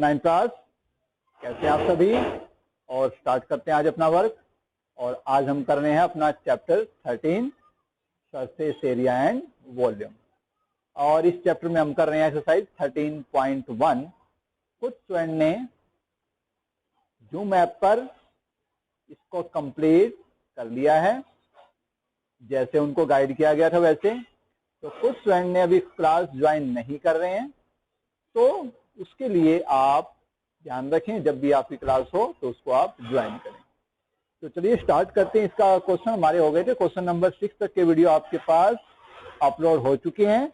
9 class, कैसे आप सभी। और स्टार्ट करते हैं आज अपना वर्क। और आज हम कर रहे हैं अपना chapter 13 surface area and volume. और इस चैप्टर में हम कर रहे हैं एक्सरसाइज 13.1। कुछ स्टूडेंट ने जूम ऐप पर इसको कंप्लीट कर लिया है, जैसे उनको गाइड किया गया था वैसे। तो कुछ स्टूडेंट ने अभी क्लास ज्वाइन नहीं कर रहे हैं, तो उसके लिए आप ध्यान रखें, जब भी आपकी क्लास हो तो उसको आप ज्वाइन करें। तो चलिए स्टार्ट करते हैं। इसका क्वेश्चन हमारे हो गए थे, क्वेश्चन नंबर 6 तक के वीडियो आपके पास अपलोड हो चुके हैं।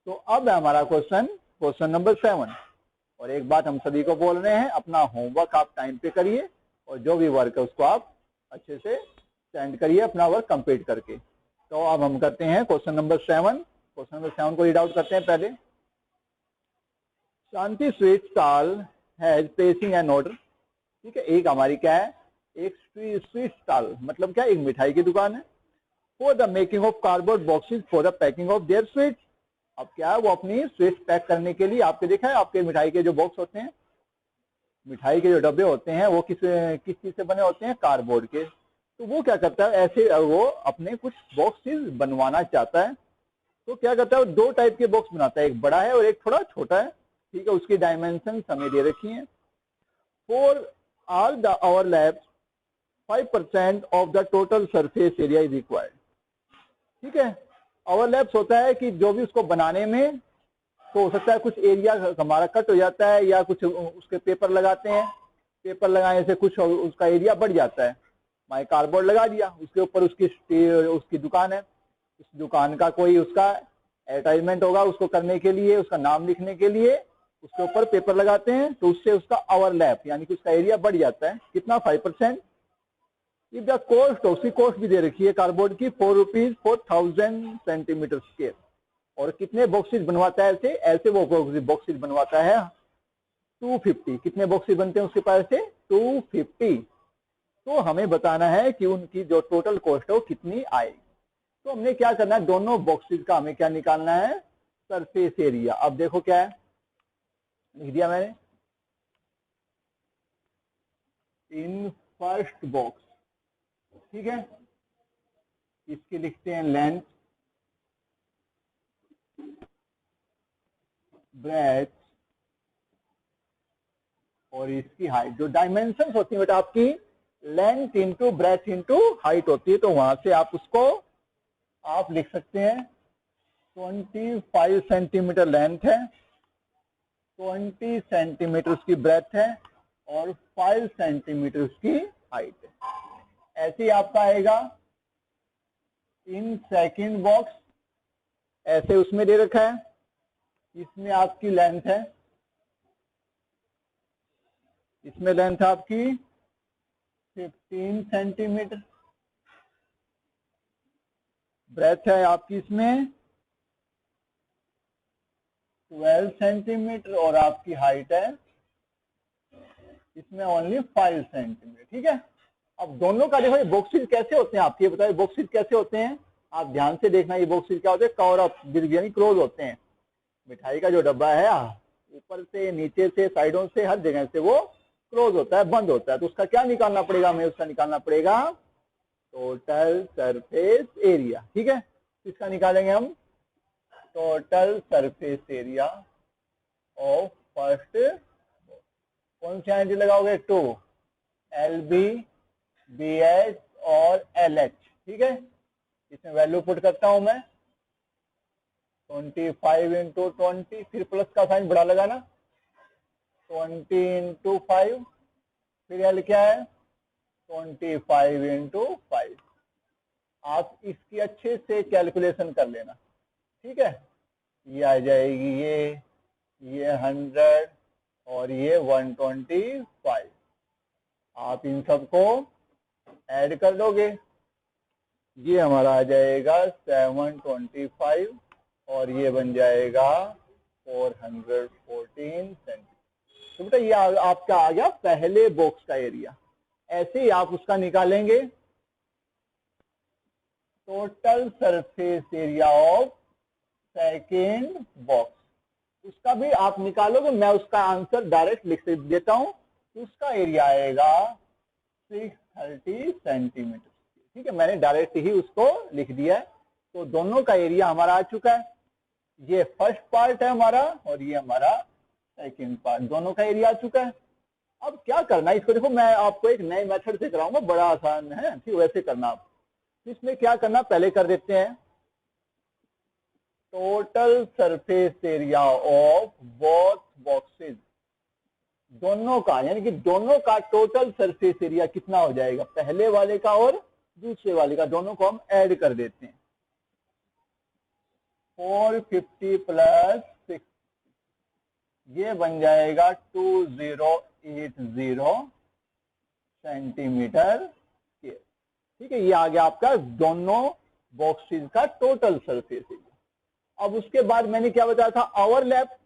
तो अब है हमारा क्वेश्चन नंबर 7। और एक बात हम सभी को बोल रहे हैं, अपना होमवर्क आप टाइम पे करिए और जो भी वर्क है उसको आप अच्छे से सेंड करिए, अपना वर्क कंप्लीट करके। तो अब हम करते हैं क्वेश्चन नंबर 7। क्वेश्चन नंबर 7 को रीड आउट करते हैं पहले। Shanti sweet stall has placing an order. ठीक है, एक हमारी क्या है, एक स्वीट स्टॉल मतलब क्या, एक मिठाई की दुकान है। For the making of cardboard boxes for the packing of their sweets. अब क्या है, वो अपनी स्वीट्स पैक करने के लिए, आपके देखा है आपके मिठाई के जो बॉक्स होते हैं, मिठाई के जो डब्बे होते हैं वो किस चीज से बने होते हैं, कार्डबोर्ड के। तो वो क्या करता है, ऐसे वो अपने कुछ बॉक्सेस बनवाना चाहता है। तो क्या करता है, दो टाइप के बॉक्स बनाता है, एक बड़ा है और एक थोड़ा छोटा है। ठीक है, उसकी डायमेंशन हमें दे रखी है। For all the our lab 5% of the total surface area is required. ठीक है, आवर लैब्स होता है कि जो भी उसको बनाने में, तो हो सकता है कुछ एरिया हमारा कट हो जाता है या कुछ उसके पेपर लगाते हैं, पेपर लगाने से कुछ उसका एरिया बढ़ जाता है। माई कार्डबोर्ड लगा दिया, उसके ऊपर उसकी दुकान है, उस दुकान का कोई उसका एडवर्टाइजमेंट होगा, उसको करने के लिए, उसका नाम लिखने के लिए उसके ऊपर पेपर लगाते हैं, तो उससे उसका आवर लैब यानी कि उसका एरिया बढ़ जाता है। कितना, 5%। इफ द कॉस्ट, उसकी कॉस्ट भी दे रखी है कार्डबोर्ड की, 4 रुपीज 4000 सेंटीमीटर स्क्वायर। और कितने बॉक्सेस बनवाता है ऐसे वो बॉक्सेस बनवाता है 250। कितने बॉक्सेस बनते हैं उसके पास से, 250। तो हमें बताना है कि उनकी जो टोटल कॉस्ट है वो कितनी आएगी। तो हमने क्या करना है, दोनों बॉक्सेस का हमें क्या निकालना है, सरफेस एरिया। अब देखो क्या है, लिख दिया मैंने। इन फर्स्ट बॉक्स, ठीक है, इसकी लिखते हैं लेंथ, ब्रेथ और इसकी हाइट। जो डायमेंशन होती है बेटा आपकी, length into breadth into height होती है। तो वहां से आप उसको आप लिख सकते हैं 25 सेंटीमीटर लेंथ है, 20 सेंटीमीटर उसकी ब्रेथ है और 5 सेंटीमीटर उसकी हाइट है। ऐसे ही आपका आएगा इन सेकंड बॉक्स, ऐसे उसमें दे रखा है, इसमें आपकी लेंथ है, इसमें लेंथ आपकी 15 सेंटीमीटर, ब्रेथ है आपकी इसमें 12 सेंटीमीटर और आपकी हाइट है इसमें ओनली 5 सेंटीमीटर। ठीक है, अब दोनों का देखो ये बॉक्सेस कैसे होते हैं आपके, बताइए बॉक्सेस कैसे होते हैं, आप ध्यान से देखना। ये बॉक्सेस क्या होते हैं, कवर अप यानी क्लोज होते हैं। मिठाई का जो डब्बा है ऊपर से, नीचे से, साइडों से, हर जगह से वो क्लोज होता है, बंद होता है। तो उसका क्या निकालना पड़ेगा हमें, उसका निकालना पड़ेगा टोटल सरफेस एरिया। ठीक है, इसका निकालेंगे हम total surface area of first. कौन सी एंटी लगाओगे, 2 LB BH और LH। ठीक है, इसमें वैल्यू पुट करता हूं मैं 25 इंटू 20, फिर प्लस का साइन बड़ा लगाना, 20 इंटू 5, फिर एल क्या है 25 इंटू 5। आप इसकी अच्छे से कैलकुलेशन कर लेना। ठीक है, ये आ जाएगी ये 100 और ये 125। आप इन सबको ऐड कर दोगे, ये हमारा आ जाएगा 725 और ये बन जाएगा 414 सेंटीमीटर। तो बेटा ये आपका आ गया पहले बॉक्स का एरिया। ऐसे ही आप उसका निकालेंगे total surface area of second box. उसका भी आप निकालोगे, मैं उसका आंसर डायरेक्ट लिख देता हूं। उसका एरिया आएगा 630 सेंटीमीटर। ठीक है, मैंने डायरेक्ट ही उसको लिख दिया है। तो दोनों का एरिया हमारा आ चुका है। ये फर्स्ट पार्ट है हमारा और ये हमारा सेकंड पार्ट, दोनों का एरिया आ चुका है। अब क्या करना है इसको, देखो मैं आपको एक नए मेथड से कराऊंगा, बड़ा आसान है, ठीक वैसे करना आप। इसमें क्या करना पहले कर देते हैं, total surface area of both boxes, दोनों का यानी कि दोनों का टोटल सरफेस एरिया कितना हो जाएगा, पहले वाले का और दूसरे वाले का, दोनों को हम ऐड कर देते हैं। 450 प्लस 6 ये बन जाएगा 2080 सेंटीमीटर स्क्वायर। ठीक है, ये आ गया आपका दोनों बॉक्सेस का टोटल सरफेस एरिया। अब उसके बाद मैंने क्या बताया था, ओवरलैप।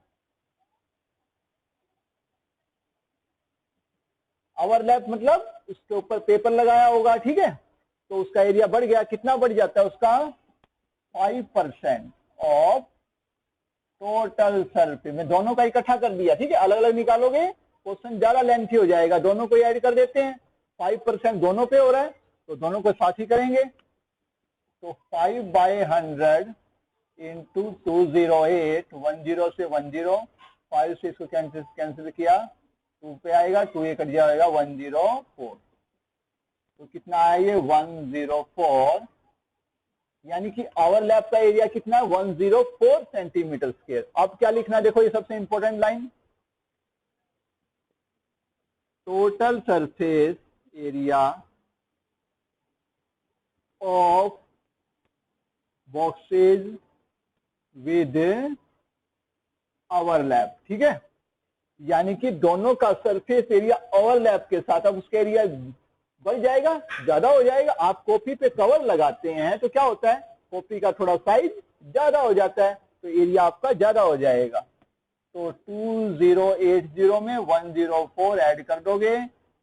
ओवरलैप मतलब उसके ऊपर पेपर लगाया होगा, ठीक है, तो उसका एरिया बढ़ गया, कितना बढ़ जाता है उसका, 5% ऑफ टोटल सरफेस में, दोनों का इकट्ठा कर दिया। ठीक है, अलग अलग निकालोगे क्वेश्चन ज्यादा लेंथी हो जाएगा, दोनों को ऐड कर देते हैं। 5% दोनों पे हो रहा है तो दोनों को साथ ही करेंगे। तो 5/100 इंटू 208, 10 से 10, 5 से इसको कैंसिल किया, 2 पे आएगा, 2 ये कट जाएगा 104। तो कितना आया ये 104, यानी कि ओवरलैप का एरिया कितना, 104 सेंटीमीटर स्क्वायर। अब क्या लिखना, देखो ये सबसे important line, total surface area of boxes with overlap. ठीक है, यानी कि दोनों का सरफेस एरिया ओवरलैप के साथ, अब उसका एरिया बढ़ जाएगा, ज्यादा हो जाएगा। आप कॉपी पे कवर लगाते हैं तो क्या होता है, कॉपी का थोड़ा साइज ज्यादा हो जाता है तो एरिया आपका ज्यादा हो जाएगा। तो 2080 में 104 ऐड कर दोगे,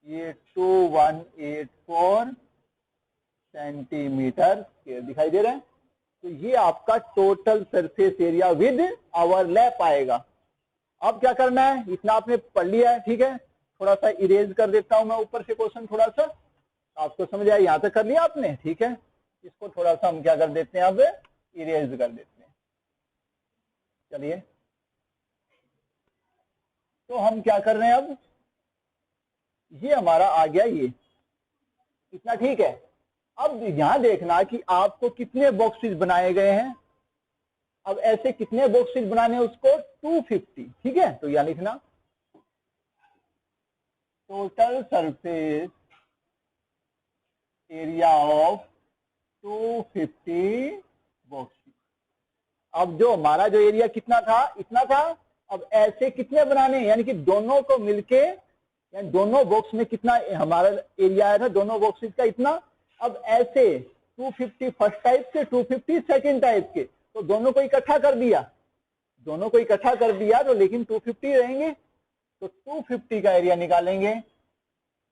ये 2184 सेंटीमीटर स्क्वायर दिखाई दे रहा है। तो ये आपका total surface area with overlap आएगा। अब क्या करना है, इतना आपने पढ़ लिया है, ठीक है, थोड़ा सा इरेज कर देता हूं मैं ऊपर से क्वेश्चन, थोड़ा सा आपको समझ आया, यहां तक कर लिया आपने, ठीक है, इसको थोड़ा सा हम क्या कर देते हैं, अब इरेज कर देते हैं। चलिए, तो हम क्या कर रहे हैं, अब ये हमारा आ गया, ये इतना ठीक है। अब यहां देखना कि आपको कितने बॉक्सेस बनाए गए हैं। अब ऐसे कितने बॉक्सेस बनाने हैं उसको, 250। ठीक है, तो यहां लिखना total surface area of 250 boxes. अब जो हमारा जो एरिया कितना था, इतना था। अब ऐसे कितने बनाने हैं, यानी कि दोनों को मिलके, यानी दोनों बॉक्स में कितना हमारा एरिया आया था, दोनों बॉक्सेस का इतना। अब ऐसे 250 फर्स्ट टाइप के, 250 सेकंड टाइप के, तो दोनों को इकट्ठा कर दिया, दोनों को इकट्ठा कर दिया तो लेकिन 250 रहेंगे। तो 250 का एरिया निकालेंगे,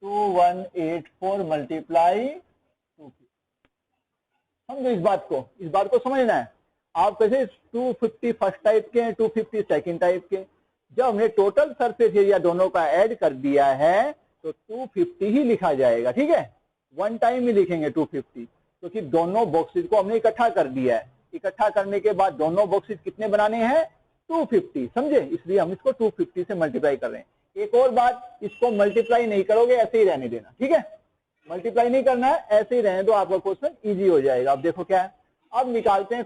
2184 मल्टीप्लाई 250। समझो इस बात को समझना है। आप कैसे 250 फर्स्ट टाइप के हैं, 250 सेकंड टाइप के, जब हमने टोटल सरफेस एरिया दोनों का ऐड कर दिया है तो 250 ही लिखा जाएगा। ठीक है, वन टाइम ही लिखेंगे 250, क्योंकि दोनों बॉक्सेस को हमने इकट्ठा कर दिया है। इकट्ठा करने के बाद दोनों बॉक्सेस कितने बनाने हैं, 250, समझे, इसलिए हम इसको 250 से मल्टीप्लाई कर रहे हैं। एक और बात, इसको मल्टीप्लाई नहीं करोगे, ऐसे ही रहने देना। ठीक है, मल्टीप्लाई नहीं करना है, ऐसे ही रहने दो, आपका क्वेश्चन इजी हो जाएगा। अब देखो क्या है, अब निकालते हैं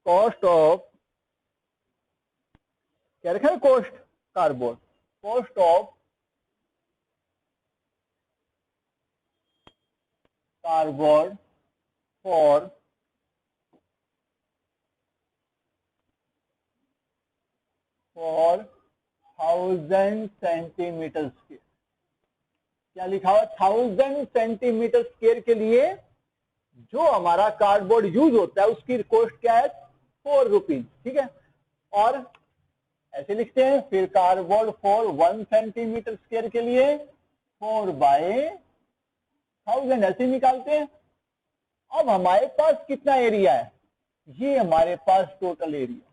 कॉस्ट ऑफ, क्या रखा है, cost cardboard, cost of cardboard for 1000 centimetre square. क्या लिखा हुआ, 1000 सेंटीमीटर स्क्वायर के लिए जो हमारा कार्डबोर्ड यूज होता है उसकी कॉस्ट क्या है, 4 रुपीज। ठीक है, और ऐसे लिखते हैं फिर कार्डबोर्ड फॉर 1 सेंटीमीटर स्क्वायर के लिए 4/1000 ऐसे निकालते हैं। अब हमारे पास कितना एरिया है, ये हमारे पास टोटल एरिया,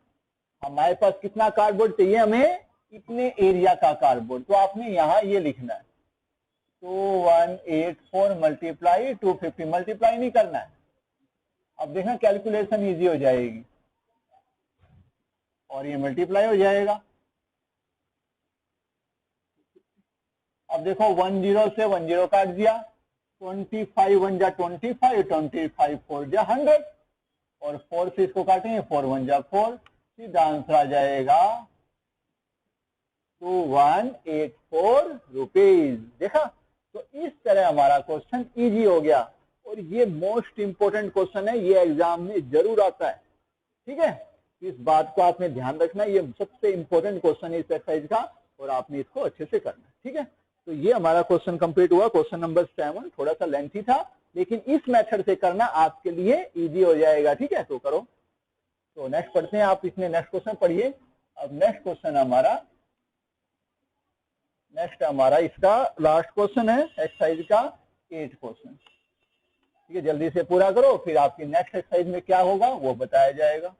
हमारे पास कितना कार्डबोर्ड चाहिए, हमें इतने एरिया का कार्डबोर्ड। तो आपने यहाँ ये लिखना है 2184 मल्टीप्लाई 250, मल्टीप्लाई नहीं करना है। अब देखना कैलकुलेशन इजी हो जाएगी और ये मल्टीप्लाई हो जाएगा। अब देखो 10 से 10 काट दिया, 25 1 जा 25, 25 4 जा 100 और 4 से इसको काटेंगे 4 1 जा 4, सीधा आंसर आ जाएगा 2184 रुपीज। देखा, तो इस तरह हमारा क्वेश्चन इजी हो गया और ये मोस्ट इंपोर्टेंट क्वेश्चन है, ये एग्जाम में जरूर आता है। ठीक है, इस बात को आपने ध्यान रखना, ये सबसे इंपॉर्टेंट क्वेश्चन है इस एक्सरसाइज का और आपने इसको अच्छे से करना है। ठीक है, तो ये हमारा क्वेश्चन कंप्लीट हुआ, क्वेश्चन नंबर 7। थोड़ा सा लेंथी था लेकिन इस मेथड से करना आपके लिए इजी हो जाएगा। ठीक है, तो करो। तो नेक्स्ट पढ़ते हैं, आप इसमें नेक्स्ट क्वेश्चन पढ़िए। अब नेक्स्ट क्वेश्चन हमारा इसका लास्ट क्वेश्चन है एक्सरसाइज का 8 क्वेश्चन। ठीक है, जल्दी से पूरा करो, फिर आपकी नेक्स्ट एक्सरसाइज में क्या होगा वो बताया जाएगा।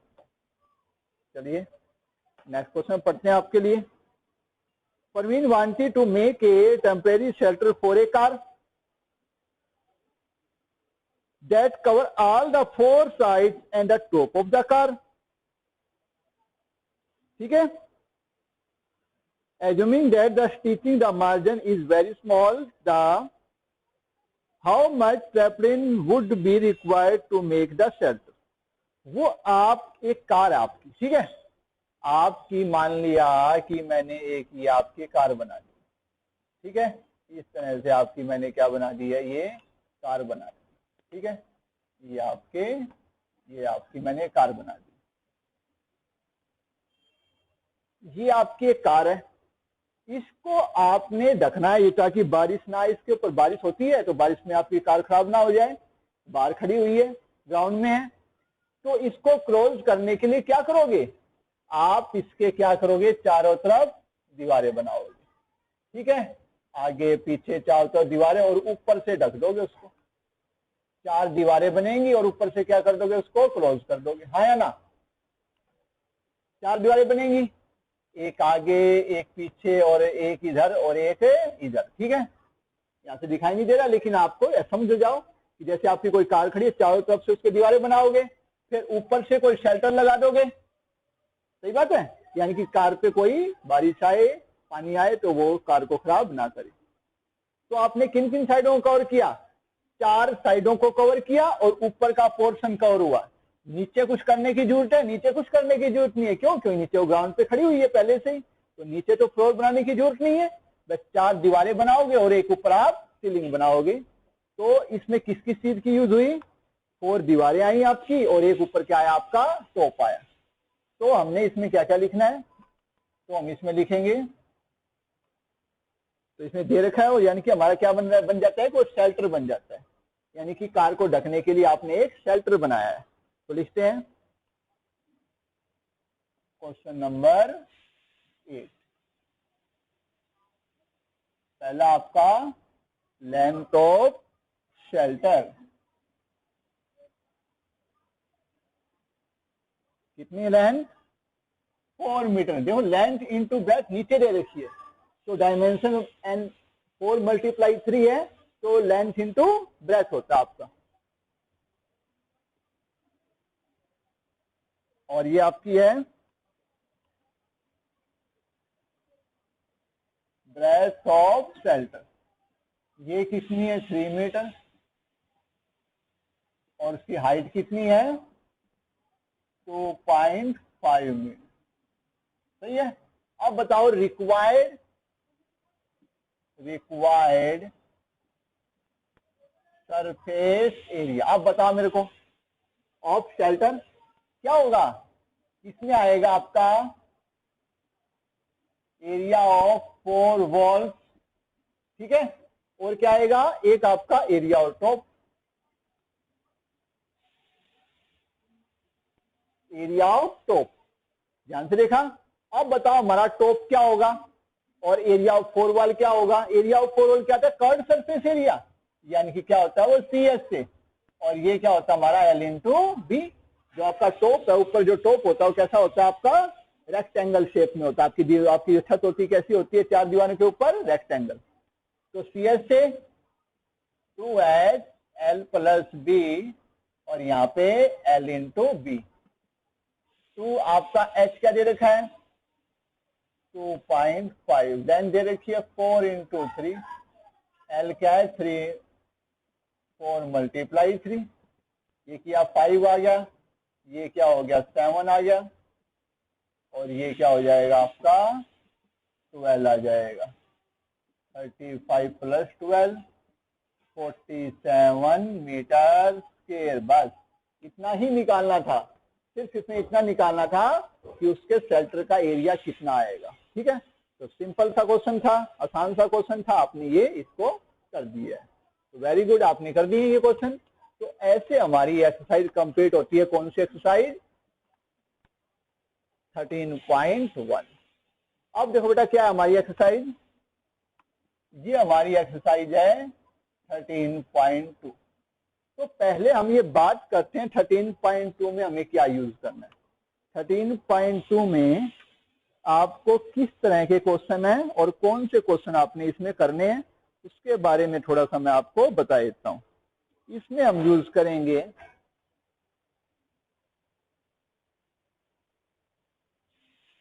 चलिए नेक्स्ट क्वेश्चन पढ़ते हैं आपके लिए। Parveen wanted to make a temporary shelter for a car that cover all the 4 sides and the top of the car. ठीक है, assuming that the stitching the margin is very small, the how much trampoline would be required to make the shelter? वो आप एक car आपकी, ठीक है, आपकी मान लिया कि मैंने एक ये आपकी कार बना दी। ठीक है, इस तरह से आपकी मैंने क्या बना दी है, ये कार बना दी। ठीक है, ये आपकी मैंने कार बना दी। ये आपकी एक कार है, इसको आपने ढकना है ताकि बारिश ना आए। इसके ऊपर बारिश होती है तो बारिश में आपकी कार खराब ना हो जाए। बाहर खड़ी हुई है, ग्राउंड में है, तो इसको क्लोज करने के लिए क्या करोगे आप, इसके क्या करोगे, चारों तरफ दीवारें बनाओगे। ठीक है, आगे पीछे चारों तरफ दीवारें और ऊपर से ढक दोगे उसको। 4 दीवारें बनेंगी और ऊपर से क्या कर दोगे, उसको क्लोज कर दोगे। हाँ या ना, 4 दीवारें बनेंगी, एक आगे, एक पीछे और एक इधर और एक इधर। ठीक है, यहाँ से दिखाई नहीं दे रहा लेकिन आपको समझ जाओ कि जैसे आपकी कोई कार खड़ी है, चारों तरफ से उसके दीवारें बनाओगे, फिर ऊपर से कोई शेल्टर लगा दोगे। सही बात है, यानी कि कार पे कोई बारिश आए, पानी आए तो वो कार को खराब ना करे। तो आपने किन किन साइडों को कवर किया, 4 साइडों को कवर किया और ऊपर का पोर्शन कवर हुआ। नीचे कुछ करने की जरूरत है, नीचे कुछ करने की जरूरत नहीं है। क्यों, क्योंकि नीचे वो ग्राउंड पे खड़ी हुई है पहले से ही, तो नीचे तो फ्लोर बनाने की जरूरत नहीं है। बस 4 दीवारें बनाओगे और एक ऊपर आप सीलिंग बनाओगे। तो इसमें किस किस चीज की यूज हुई, 4 दीवारें आई आपकी और एक ऊपर क्या आया, आपका टॉप आया। तो हमने इसमें क्या क्या लिखना है, तो हम इसमें लिखेंगे, तो इसमें दे रखा है और यानी कि हमारा क्या बन जाता है, कोई शेल्टर बन जाता है। यानी कि कार को ढकने के लिए आपने एक शेल्टर बनाया है। तो लिखते हैं क्वेश्चन नंबर 8। पहला आपका लेंथ ऑफ शेल्टर कितनी, लेंथ 4 मीटर। देखो लेंथ इंटू ब्रेथ नीचे दे रखी है, तो डायमेंशन एंड 4 × 3 है, तो लेंथ इंटू ब्रेथ होता है आपका। और ये आपकी है ब्रेथ ऑफ शेल्टर, ये कितनी है 3 मीटर और उसकी हाइट कितनी है 2.5 मीटर। सही है। अब बताओ रिक्वायर्ड सरफेस एरिया। अब बताओ मेरे को ऑफ शेल्टर क्या होगा, इसमें आएगा आपका एरिया ऑफ 4 वॉल्स। ठीक है, और क्या आएगा, एक आपका area of top, area of top. ध्यान से देखा। अब बताओ हमारा टॉप क्या होगा और एरिया ऑफ 4 वॉल क्या होगा। एरिया ऑफ 4 वॉल क्या होता है, कर्व्ड सरफेस एरिया, यानी कि क्या होता है वो CS से, और ये क्या होता है हमारा L × B। जो आपका टॉप है, ऊपर जो टॉप होता है वो कैसा होता है आपका, रेक्टेंगल शेप में होता है। आपकी छत होती कैसी होती है, 4 दीवारों के ऊपर रेक्टेंगल। तो CS से 2H L प्लस B और यहाँ पे L इंटू B। 2 आपका H क्या दे रखा है 2.5, देन दे रखी है 4 इंटू 3, L क्या है 3, 4 मल्टीप्लाई 3, ये क्या 5 आ गया, ये क्या हो गया 7 आ गया, और ये क्या हो जाएगा आपका 12 आ जाएगा। 35 प्लस 12 47 मीटर स्क्वायर। बस इतना ही निकालना था, सिर्फ इसमें इतना निकालना था कि उसके शेल्टर का एरिया कितना आएगा। ठीक है, तो सिंपल सा क्वेश्चन था, आसान सा क्वेश्चन था, आपने ये इसको कर दिया है, तो वेरी गुड, आपने कर दिए ये क्वेश्चन। तो ऐसे हमारी एक्सरसाइज कंप्लीट होती है। कौन सी एक्सरसाइज 13.1। अब देखो बेटा क्या है हमारी एक्सरसाइज, ये हमारी एक्सरसाइज है 13.2। तो पहले हम ये बात करते हैं 13.2 में हमें क्या यूज करना है। 13.2 में आपको किस तरह के क्वेश्चन है और कौन से क्वेश्चन आपने इसमें करने हैं, उसके बारे में थोड़ा सा मैं आपको बता देता हूं। इसमें हम यूज करेंगे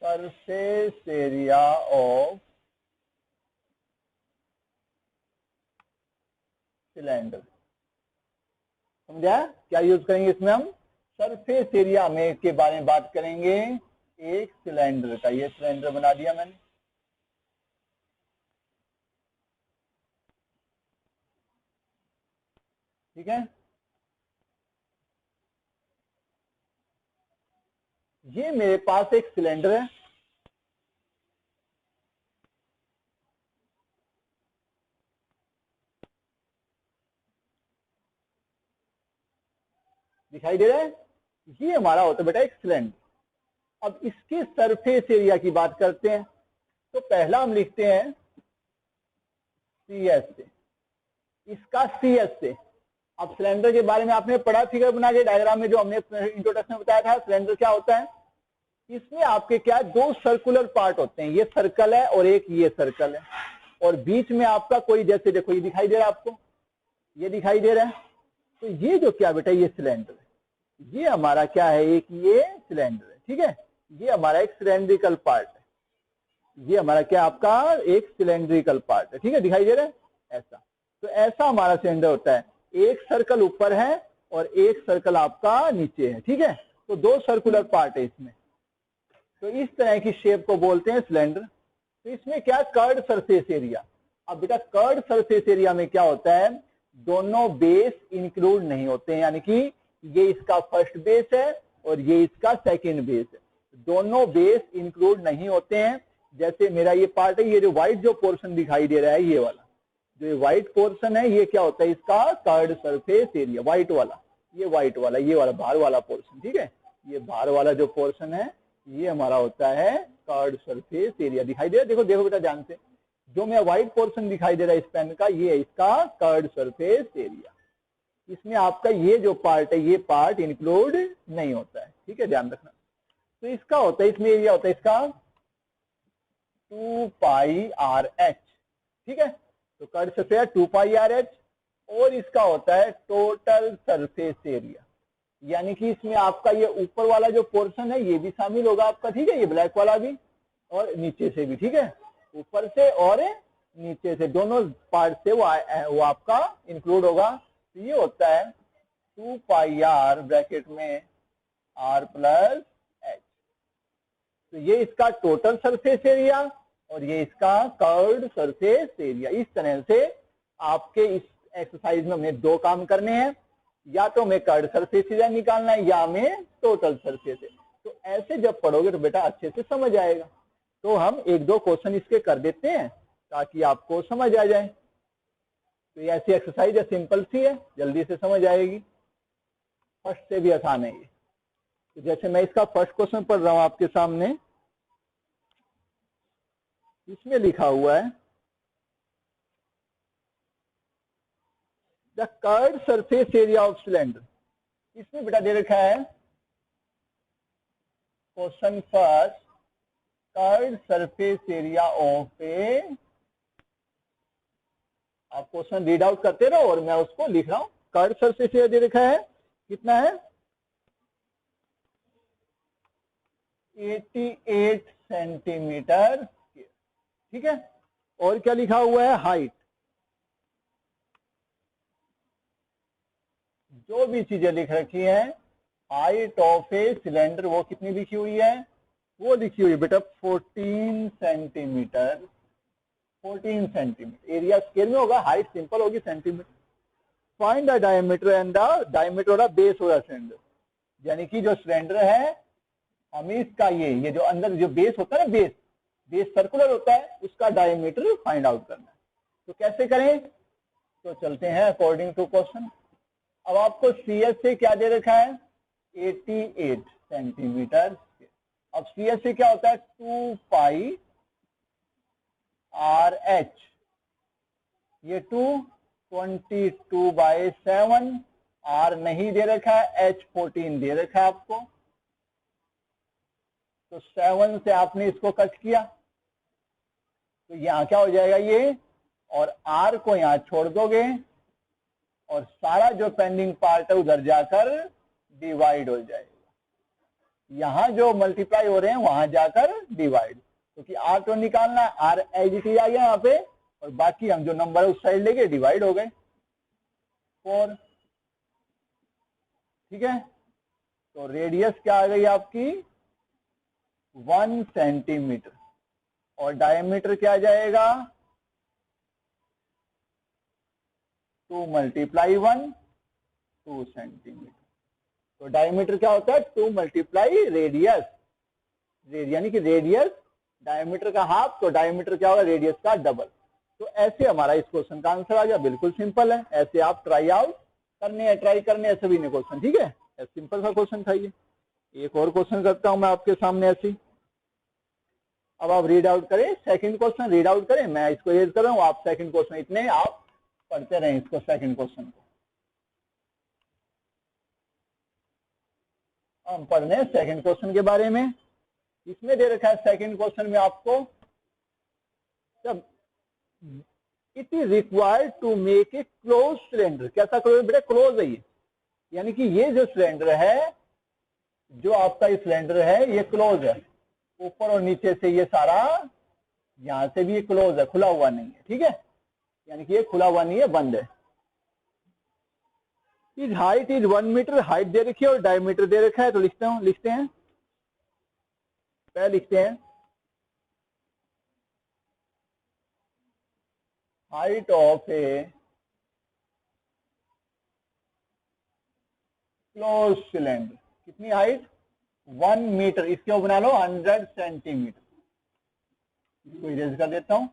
सरफेस एरिया ऑफ सिलेंडर। समझा क्या यूज करेंगे इसमें हम, सरफेस एरिया में के बारे में बात करेंगे एक सिलेंडर का। ये सिलेंडर बना दिया मैंने, ठीक है। ये मेरे पास एक सिलेंडर है, दिखाई दे रहा है, ये हमारा होता है बेटा एक सिलेंडर। अब इसके सरफेस एरिया की बात करते हैं, तो पहला हम लिखते हैं CS से, इसका CS से। अब सिलेंडर के बारे में आपने पढ़ा, फिगर बना के डायग्राम में जो हमने इंट्रोडक्शन में बताया था, सिलेंडर क्या होता है, इसमें आपके क्या दो सर्कुलर पार्ट होते हैं, ये सर्कल है और एक ये सर्कल है, और बीच में आपका कोई, जैसे देखो ये दिखाई दे रहा है आपको, ये दिखाई दे रहा है, तो ये जो क्या बेटा ये सिलेंडर है, ये हमारा क्या है एक ये सिलेंडर है, ठीक है। ये हमारा एक सिलेंड्रिकल पार्ट है, ये हमारा क्या आपका एक सिलेंड्रिकल पार्ट है, ठीक है, दिखाई दे रहा है ऐसा। तो ऐसा हमारा सिलेंडर होता है, एक सर्कल ऊपर है और एक सर्कल आपका नीचे है, ठीक है। तो दो सर्कुलर पार्ट है इसमें, तो इस तरह की शेप को बोलते हैं सिलेंडर। तो इसमें क्या कर्ड सरफेस एरिया। अब बेटा कर्ड सरफेस एरिया में क्या होता है, दोनों बेस इंक्लूड नहीं होते हैं, यानी कि ये इसका फर्स्ट बेस है और ये इसका सेकंड बेस है, दोनों बेस इंक्लूड नहीं होते हैं। जैसे मेरा ये पार्ट है, ये जो व्हाइट जो पोर्शन दिखाई दे रहा है, ये वाला जो ये व्हाइट पोर्शन है, ये क्या होता है इसका कर्ड सरफेस एरिया, व्हाइट वाला, ये व्हाइट वाला, ये वाला बाहर वाला पोर्शन, ठीक है, ये बाहर वाला जो पोर्शन है ये हमारा होता है कर्ड सरफेस एरिया। दिखाई दे रहा है, देखो देखो बेटा ध्यान से, जो मेरा व्हाइट पोर्शन दिखाई दे रहा है इस पेन का, ये है इसका कर्ड सरफेस एरिया। इसमें आपका ये जो पार्ट है ये पार्ट इंक्लूड नहीं होता है, ठीक है, ध्यान रखना। तो इसका होता है, इसमें एरिया होता है इसका 2πRH, ठीक है। तो कर्ड सरफेस 2πRH, और इसका होता है टोटल सरफेस एरिया, यानी कि इसमें आपका ये ऊपर वाला जो पोर्शन है ये भी शामिल होगा आपका, ठीक है, ये ब्लैक वाला भी और नीचे से भी, ठीक है, ऊपर से और नीचे से दोनों पार्ट से वो आपका इंक्लूड होगा। तो ये होता है 2πR ब्रैकेट में R प्लस H। तो ये इसका टोटल सरफेस एरिया और ये इसका कर्व्ड सरफेस एरिया। इस तरह से आपके इस एक्सरसाइज में हमें दो काम करने हैं, या तो हमें कर्व्ड सरफेस एरिया निकालना है या हमें टोटल सरफेस एरिया। तो ऐसे जब पढ़ोगे तो बेटा अच्छे से समझ आएगा। तो हम एक दो क्वेश्चन इसके कर देते हैं ताकि आपको समझ आ जाए। तो ये ऐसी एक्सरसाइज है, सिंपल सी है, जल्दी से समझ आएगी, फर्स्ट से भी आसान है ये। तो जैसे मैं इसका फर्स्ट क्वेश्चन पढ़ रहा हूं आपके सामने, इसमें लिखा हुआ है the curved surface area of cylinder. इसमें बेटा दे रखा है question first, curved surface area of a, आप क्वेश्चन रीड आउट करते रहो और मैं उसको लिख रहा हूं। कर्व्ड सरफेस एरिया दे रखा है, कितना है 88 सेंटीमीटर, ठीक है। और क्या लिखा हुआ है, हाइट, जो भी चीजें लिख रखी है, हाइट ऑफ ए सिलेंडर वो कितनी लिखी हुई है, वो लिखी हुई है बेटा 14 सेंटीमीटर। 14 सेंटीमीटर, एरिया स्केल में होगा, हाइट सिंपल होगी centimetre. Find the diameter and the diameter of base of the cylinder, यानी कि जो सिलेंडर है हमें इसका ये जो अंदर जो बेस होता है ना, बेस सर्कुलर होता है, उसका डायमीटर फाइंड आउट करना है। तो कैसे करें, तो चलते हैं अकॉर्डिंग टू क्वेश्चन। अब आपको CS से क्या दे रखा है 88 सेंटीमीटर। अब CS से क्या होता है 2 पाई RH, ये 2/7, R नहीं दे रखा है, H 14 दे रखा है आपको, तो 7 से आपने इसको कट किया तो यहां क्या हो जाएगा ये, और R को यहां छोड़ दोगे और सारा जो पेंडिंग पार्ट है उधर जाकर डिवाइड हो जाएगा। यहां जो मल्टीप्लाई हो रहे हैं वहां जाकर डिवाइड, क्योंकि R तो निकालना है, R एज इट इज आ गया यहाँ पे, और बाकी हम जो नंबर है उस साइड लेके डिवाइड हो गए 4, ठीक है। तो रेडियस क्या आ गई आपकी 1 सेंटीमीटर, और डायमीटर क्या आ जाएगा 2 × 1, 2 सेंटीमीटर। तो डायमीटर क्या होता है 2 × रेडियस, यानी कि रेडियस डायमीटर का हाफ, तो डायमीटर क्या होगा रेडियस का डबल। तो ऐसे हमारा इस क्वेश्चन का आंसर आ गया, बिल्कुल सिंपल है। ऐसे आप ट्राई आउट करने हैं, ट्राई करने हैं सभी ने क्वेश्चन, ठीक है। सिंपल सा क्वेश्चन था ये। एक और क्वेश्चन करता हूं मैं आपके सामने ऐसी। अब आप रीड आउट करें, सेकंड क्वेश्चन रीड आउट करें, मैं इसको रीड कर रहा हूं, आप सेकंड क्वेश्चन इतने आप पढ़ते रहें इसको, सेकंड क्वेश्चन को। हम पढ़ रहे हैं सेकंड क्वेश्चन के बारे में। इसमें दे रखा है सेकंड क्वेश्चन में आपको, जब it is required to make a close cylinder, कैसा क्लोज बेटा, क्लोज है ये, यानी कि ये जो सिलेंडर है, जो आपका ये सिलेंडर है ये क्लोज है, ऊपर और नीचे से ये सारा, यहां से भी ये क्लोज है, खुला हुआ नहीं है, ठीक है, यानी कि ये खुला हुआ नहीं है, बंद है। इस हाइट इज 1 मीटर, हाइट दे रखी है और डायमीटर दे रखा है, तो लिखते हैं पहले लिखते हैं height of A close cylinder, कितनी हाइट 1 मीटर, इसके बना लो 100 सेंटीमीटर, इसको इरेज कर देता हूं।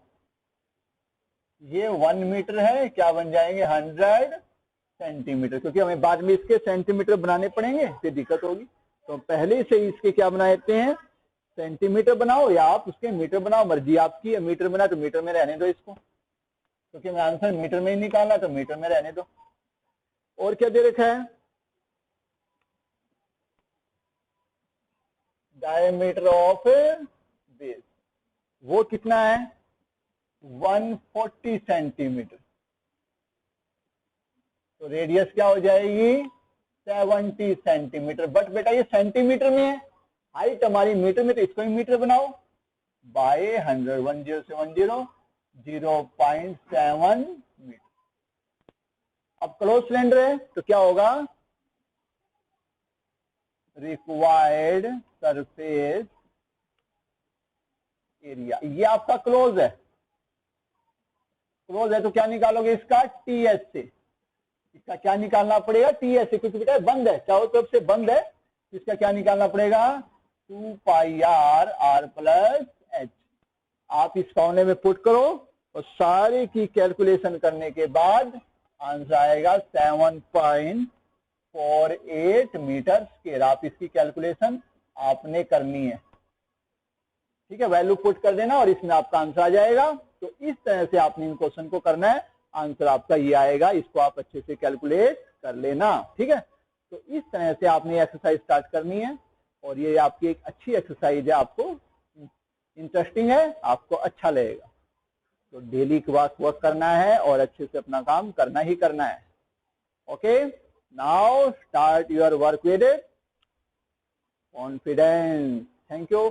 ये 1 मीटर है, क्या बन जाएंगे 100 सेंटीमीटर, क्योंकि हमें बाद में इसके सेंटीमीटर बनाने पड़ेंगे, फिर दिक्कत होगी। तो पहले से इसके क्या बना देते हैं, सेंटीमीटर बनाओ या आप उसके मीटर बनाओ, मर्जी आपकी है। मीटर बना तो मीटर में रहने दो इसको, क्योंकि मैं आंसर मीटर में ही निकालना, तो मीटर में रहने दो। और क्या दे रखा है, डायमीटर ऑफ बेस, वो कितना है 140 सेंटीमीटर, तो रेडियस क्या हो जाएगी 70 सेंटीमीटर। बट बेटा ये सेंटीमीटर में है, हाइट हमारी मीटर में, तो इसको ही मीटर बनाओ, बाय 100, 10 से 10, 0.7 मीटर। अब क्लोज सिलेंडर है तो क्या होगा, रिक्वायर्ड सरफेस एरिया, ये आपका क्लोज है, क्लोज है तो क्या निकालोगे इसका TS से, इसका क्या निकालना पड़ेगा TS से, क्योंकि बेटा बंद है, चारों तरफ से बंद है, इसका क्या निकालना पड़ेगा 2 पाई R प्लस H। आप इस फॉर्मूले में पुट करो और सारे की कैलकुलेशन करने के बाद आंसर आएगा 7.48 मीटर स्क्वायर। आप इसकी कैलकुलेशन आपने करनी है, ठीक है, वैल्यू पुट कर देना और इसमें आपका आंसर आ जाएगा। तो इस तरह से आपने इन क्वेश्चन को करना है, आंसर आपका ये आएगा, इसको आप अच्छे से कैलकुलेट कर लेना, ठीक है। तो इस तरह से आपने एक्सरसाइज स्टार्ट करनी है। और ये आपकी एक अच्छी एक्सरसाइज है, आपको इंटरेस्टिंग है, आपको अच्छा लगेगा। तो डेली वर्क करना है और अच्छे से अपना काम करना ही करना है। Okay, now start your work with confidence. Thank you.